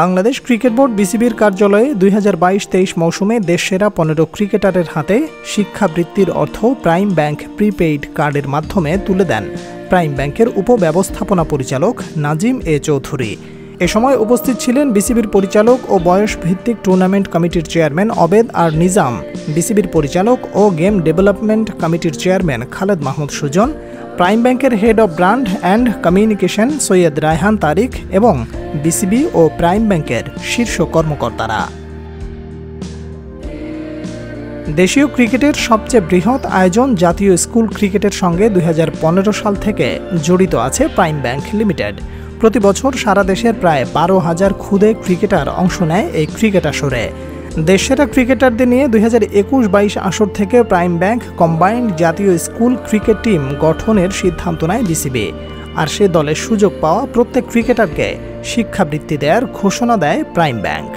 Bangladesh cricket board বিসিবির কার্যালয়ে 2022-23 মৌসুমে দেশসেরা 15 ক্রিকেটারের হাতে শিক্ষাবৃত্তির অর্থ প্রাইম ব্যাংক প্রিপেইড কার্ডের মাধ্যমে তুলে দেন প্রাইম ব্যাংকের উপব্যবস্থাপনা পরিচালক নাজিম এ চৌধুরী। এ সময় উপস্থিত ছিলেন বিসিবির পরিচালক ও বয়স ভিত্তিক টুর্নামেন্ট কমিটির চেয়ারম্যান অবেদ আর নিজাম, বিসিবির পরিচালক ও গেম ডেভেলপমেন্ট কমিটির চেয়ারম্যান খালেদ মাহমুদ সুজন, প্রাইম ব্যাংকের head of brand and communication Syed Raihan Tariq এবং বিসিবি ও প্রাইম ব্যাংকের শীর্ষ কর্মকর্তারা। দেশীয় ক্রিকেটের সবচেয়ে বৃহৎ আয়োজন জাতীয় স্কুল ক্রিকেটের সঙ্গে 2015 সাল থেকে জড়িত আছে প্রাইম ব্যাংক লিমিটেড। প্রতি বছর সারা দেশের প্রায় 12,000 ক্ষুদে ক্রিকেটার অংশ নেয় এই ক্রিকেট আসরে। দেশসেরা ক্রিকেটারদের নিয়ে 2021-22 আসর থেকে প্রাইম ব্যাংক কম্বাইন্ড জাতীয় স্কুল ক্রিকেট টিম গঠনের সিদ্ধান্ত নেয় বিসিবি। আর সে দলের সুযোগ পাওয়া প্রত্যেক ক্রিকেটারকে শিক্ষাবৃত্তি দেওয়ার ঘোষণা দেয় প্রাইম ব্যাংক।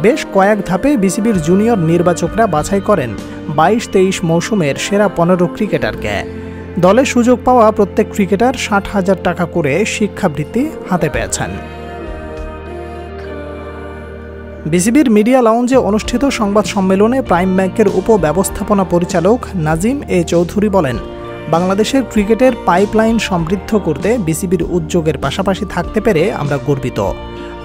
বেশ কয়েক ধাপে বিসিবির জুনিয়র নির্বাচকরা বাছাই করেন 22-23 মৌসুমের সেরা 15 ক্রিকেটারকে। দলে সুযোগ পাওয়া প্রত্যেক ক্রিকেটার 60,000 টাকা করে শিক্ষাবৃত্তি হাতে পেয়েছেন। বিসিবির মিডিয়া লাউঞ্জে অনুষ্ঠিত সংবাদ সম্মেলনে প্রাইম ব্যাংকের উপব্যবস্থাপনা পরিচালক নাজিম এ চৌধুরী বলেন, বাংলাদেশের ক্রিকেটের পাইপলাইন সমৃদ্ধ করতে বিসিবির উদ্যোগের পাশাপাশি থাকতে পেরে আমরা গর্বিত।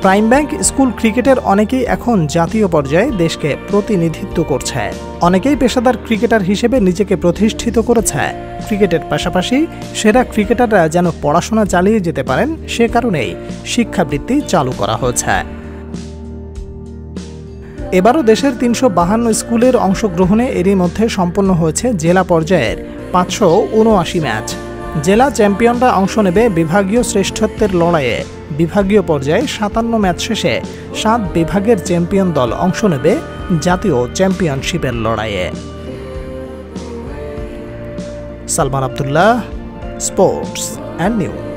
প্রাইম ব্যাংক স্কুল ক্রিকেটের অনেকেই এখন জাতীয় পর্যায়ে দেশকে প্রতিনিধিত্ব করছে, অনেকেই পেশাদার ক্রিকেটার হিসেবে নিজেকে প্রতিষ্ঠিত করেছে। ক্রিকেটের পাশাপাশি সেরা ক্রিকেটাররা যেন পড়াশোনা চালিয়ে যেতে পারেন, সে কারণেই শিক্ষাবৃত্তি চালু করা হয়েছে। এবারও দেশের 352 স্কুলের অংশগ্রহণে এরই মধ্যে সম্পন্ন হয়েছে জেলা পর্যায়ের 579 ম্যাচ। জেলা চ্যাম্পিয়নরা অংশ নেবে বিভাগীয় শ্রেষ্ঠত্বের লড়াইয়ে। বিভাগীয় পর্যায়ে 57 ম্যাচ শেষে 7 বিভাগের চ্যাম্পিয়ন দল অংশ নেবে জাতীয় চ্যাম্পিয়নশিপের লড়াইয়ে। Salman Abdullah, sports and news.